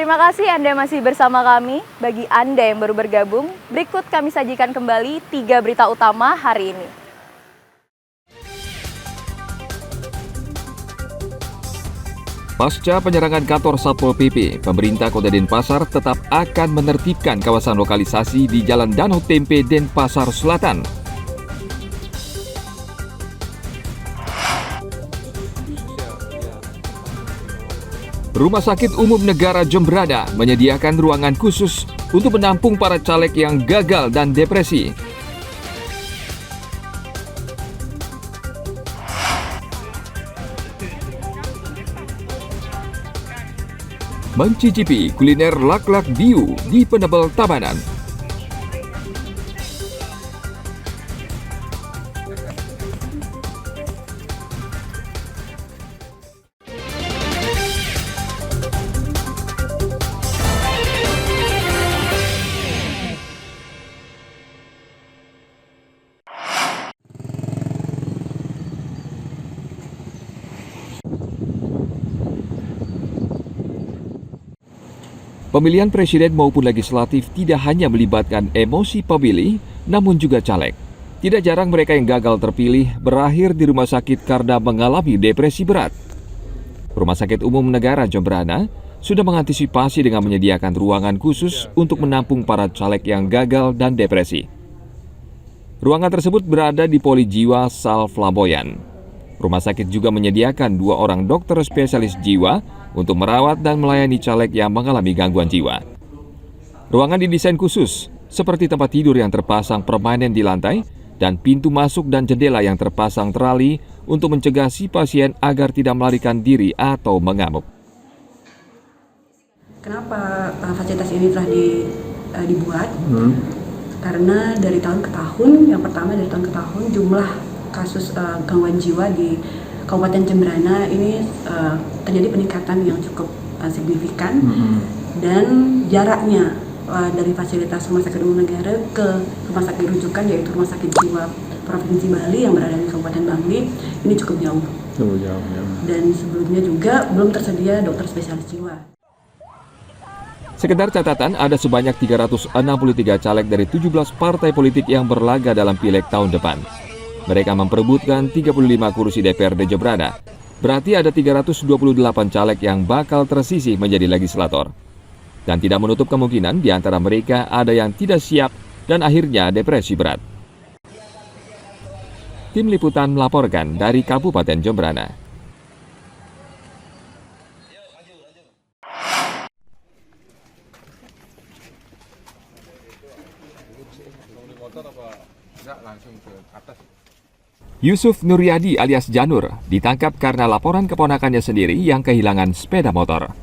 Terima kasih Anda masih bersama kami. Bagi Anda yang baru bergabung, berikut kami sajikan kembali 3 berita utama hari ini. Pasca penyerangan kantor Satpol PP, pemerintah Kota Denpasar tetap akan menertibkan kawasan lokalisasi di Jalan Danau Tempe, Denpasar Selatan. Rumah Sakit Umum Negara Jembrana menyediakan ruangan khusus untuk menampung para caleg yang gagal dan depresi. Mencicipi kuliner lak-lak biu di Penebel Tabanan. Pemilihan presiden maupun legislatif tidak hanya melibatkan emosi pemilih, namun juga caleg. Tidak jarang mereka yang gagal terpilih berakhir di rumah sakit karena mengalami depresi berat. Rumah Sakit Umum Negara Jembrana sudah mengantisipasi dengan menyediakan ruangan khusus untuk menampung para caleg yang gagal dan depresi. Ruangan tersebut berada di Poli Jiwa Sal Flamboyan. Rumah sakit juga menyediakan 2 orang dokter spesialis jiwa untuk merawat dan melayani caleg yang mengalami gangguan jiwa. Ruangan didesain khusus, seperti tempat tidur yang terpasang permanen di lantai dan pintu masuk dan jendela yang terpasang terali untuk mencegah si pasien agar tidak melarikan diri atau mengamuk. Kenapa fasilitas ini telah dibuat? Karena dari tahun ke tahun, yang pertama dari tahun ke tahun jumlah kasus gangguan jiwa di Kabupaten Jembrana ini terjadi peningkatan yang cukup signifikan dan jaraknya dari fasilitas Rumah Sakit Umum Negara ke rumah sakit rujukan yaitu Rumah Sakit Jiwa Provinsi Bali yang berada di Kabupaten Bangli ini cukup jauh. Dan sebelumnya juga belum tersedia dokter spesialis jiwa. Sekedar catatan, ada sebanyak 363 caleg dari 17 partai politik yang berlaga dalam pileg tahun depan. Mereka memperebutkan 35 kursi DPRD Jembrana. Berarti ada 328 caleg yang bakal tersisih menjadi legislator. Dan tidak menutup kemungkinan di antara mereka ada yang tidak siap dan akhirnya depresi berat. Tim Liputan melaporkan dari Kabupaten Jembrana. Yusuf Nuryadi alias Janur ditangkap karena laporan keponakannya sendiri yang kehilangan sepeda motor.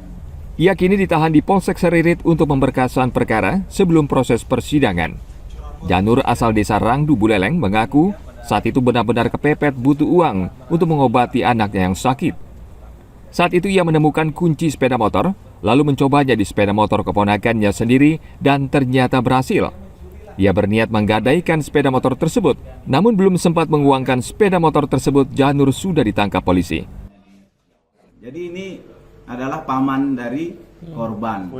Ia kini ditahan di Polsek Seririt untuk pemberkasan perkara sebelum proses persidangan. Janur asal desa Rangdu Buleleng mengaku saat itu benar-benar kepepet butuh uang untuk mengobati anaknya yang sakit. Saat itu ia menemukan kunci sepeda motor, lalu mencobanya di sepeda motor keponakannya sendiri dan ternyata berhasil. Ia berniat menggadaikan sepeda motor tersebut, namun belum sempat menguangkan sepeda motor tersebut, Janur sudah ditangkap polisi. Jadi ini adalah paman dari korban.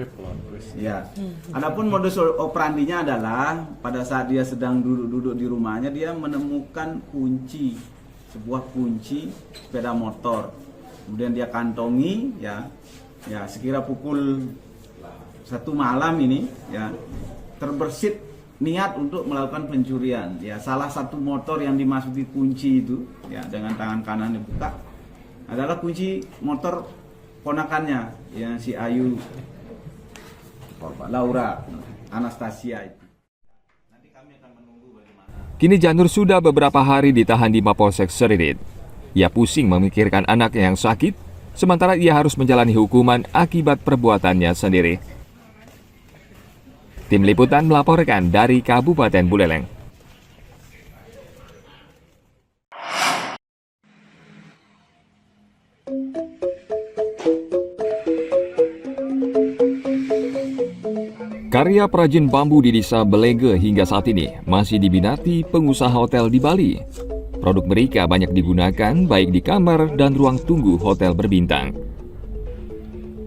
Ya. Adapun modus operandinya adalah pada saat dia sedang duduk di rumahnya, dia menemukan sebuah kunci sepeda motor. Kemudian dia kantongi, ya sekira pukul 1 malam ini, ya terbersit niat untuk melakukan pencurian. Ya, salah satu motor yang dimasuki kunci itu, ya dengan tangan kanan dibuka, adalah kunci motor ponakannya, yang si Ayu Laura Anastasia itu. Nanti kami akan menunggu bagaimana. Kini Janur sudah beberapa hari ditahan di Mapolsek Seririt. Ia pusing memikirkan anaknya yang sakit, sementara ia harus menjalani hukuman akibat perbuatannya sendiri. Tim Liputan melaporkan dari Kabupaten Buleleng. Karya perajin bambu di Desa Belege hingga saat ini masih diminati pengusaha hotel di Bali. Produk mereka banyak digunakan baik di kamar dan ruang tunggu hotel berbintang.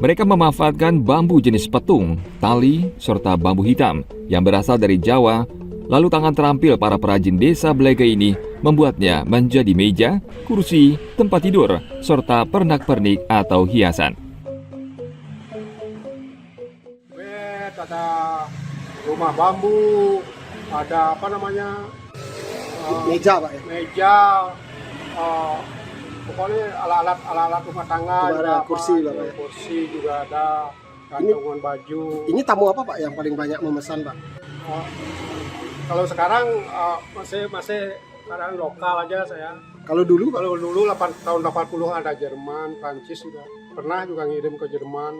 Mereka memanfaatkan bambu jenis petung, tali, serta bambu hitam yang berasal dari Jawa. Lalu tangan terampil para perajin desa Blega ini membuatnya menjadi meja, kursi, tempat tidur, serta pernak-pernik atau hiasan. Ada rumah bambu, ada apa namanya, meja pak ya? meja, pokoknya alat-alat rumah tangga, ada kursi apa, pak ya? kursi juga ada, gantungan baju. Ini tamu apa pak yang paling banyak memesan pak? Kalau sekarang masih sekarang lokal aja saya. Kalau dulu pak? Kalau dulu tahun 80 ada Jerman, Prancis juga pernah juga ngirim ke Jerman.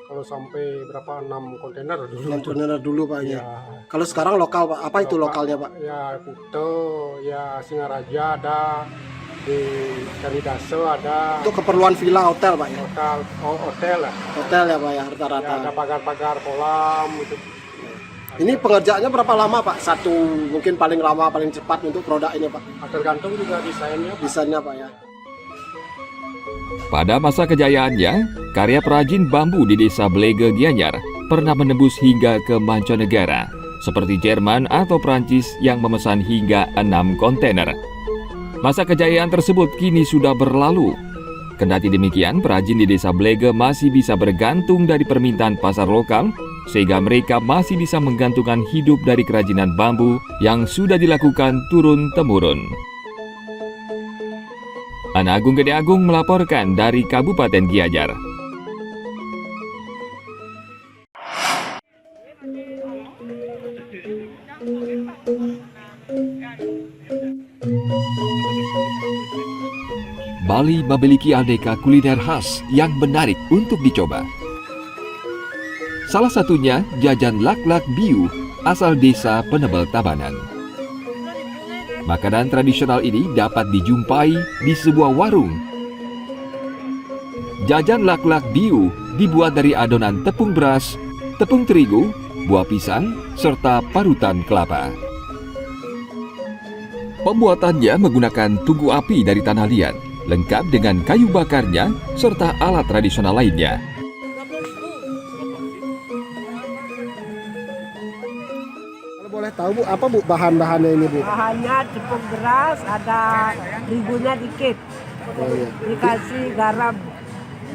Kalau sampai berapa 6 kontainer dulu. 6 kontainer dulu pak ya. Ya. Kalau sekarang lokal pak, apa itu lokalnya pak? Ya Kuto, ya Singaraja ada, di Kalidase ada. Itu keperluan villa hotel pak ya? Hotel lah. Hotel ya pak ya Ya, rata-rata. ada pagar-pagar kolam itu. Ini pengerjaannya berapa lama pak? Satu mungkin paling lama paling cepat untuk produk ini pak? Tergantung juga desainnya. Desainnya pak ya. Pada masa kejayaannya, karya perajin bambu di desa Blega Gianyar pernah menembus hingga ke mancanegara, seperti Jerman atau Prancis yang memesan hingga 6 kontainer. Masa kejayaan tersebut kini sudah berlalu. Kendati demikian, perajin di desa Blega masih bisa bergantung dari permintaan pasar lokal, sehingga mereka masih bisa menggantungkan hidup dari kerajinan bambu yang sudah dilakukan turun-temurun. Ana Agung Gede Agung melaporkan dari Kabupaten Gianyar. Bali memiliki aneka kuliner khas yang menarik untuk dicoba. Salah satunya jajan lak-lak biu asal desa Penebel Tabanan. Makanan tradisional ini dapat dijumpai di sebuah warung. Jajan lak-lak biu dibuat dari adonan tepung beras, tepung terigu, buah pisang, serta parutan kelapa. Pembuatannya menggunakan tungku api dari tanah liat, lengkap dengan kayu bakarnya serta alat tradisional lainnya. Boleh tahu bu, apa bu bahan-bahannya ini bu? Bahannya tepung beras, ada terigunya dikit, Oh, iya. dikasih garam.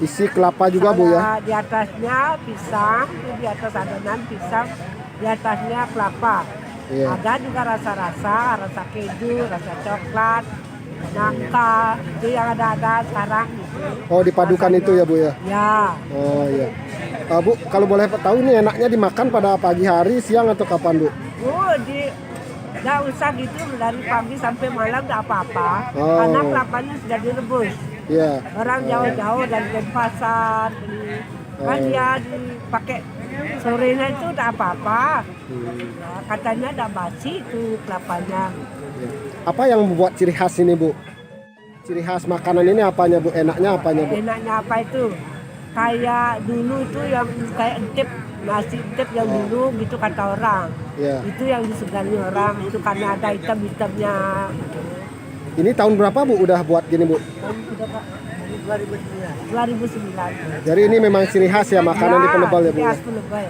Isi kelapa juga bu ya? Di atasnya pisang, di atas adonan pisang, di atasnya kelapa. Iya. Ada juga rasa-rasa, rasa keju, rasa coklat, nangka, itu yang ada sekarang. Gitu. Oh dipadukan itu ya bu ya? Ya, Oh iya. Bu, kalau boleh tahu ini enaknya dimakan pada pagi hari, siang atau kapan bu? nggak usah gitu dari pagi sampai malam nggak apa-apa, Oh. karena kelapanya sudah direbus. Iya. Orang jauh-jauh dari Denpasar, kan dia dipakai sorenya itu tidak apa-apa. Nah, katanya tidak basi itu kelapanya. Apa yang membuat ciri khas ini bu? Ciri khas makanan ini apanya bu? Enaknya apanya bu? Enaknya apa itu? Kayak dulu itu yang kayak entip, nasi entip yang dulu gitu kata orang. Iya. Itu yang disegani orang itu karena ada hitam-hitamnya. Ini tahun berapa bu udah buat gini bu? 2009. Jadi ini memang ciri khas ya makanan di Penebel ya bu? Ciri Ya? khas Penebel.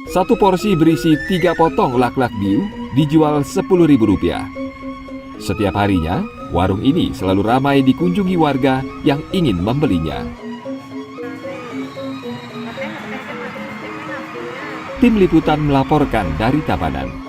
Satu porsi berisi 3 potong lak-lak biu dijual Rp10.000. Setiap harinya, warung ini selalu ramai dikunjungi warga yang ingin membelinya. Tim Liputan melaporkan dari Tabanan.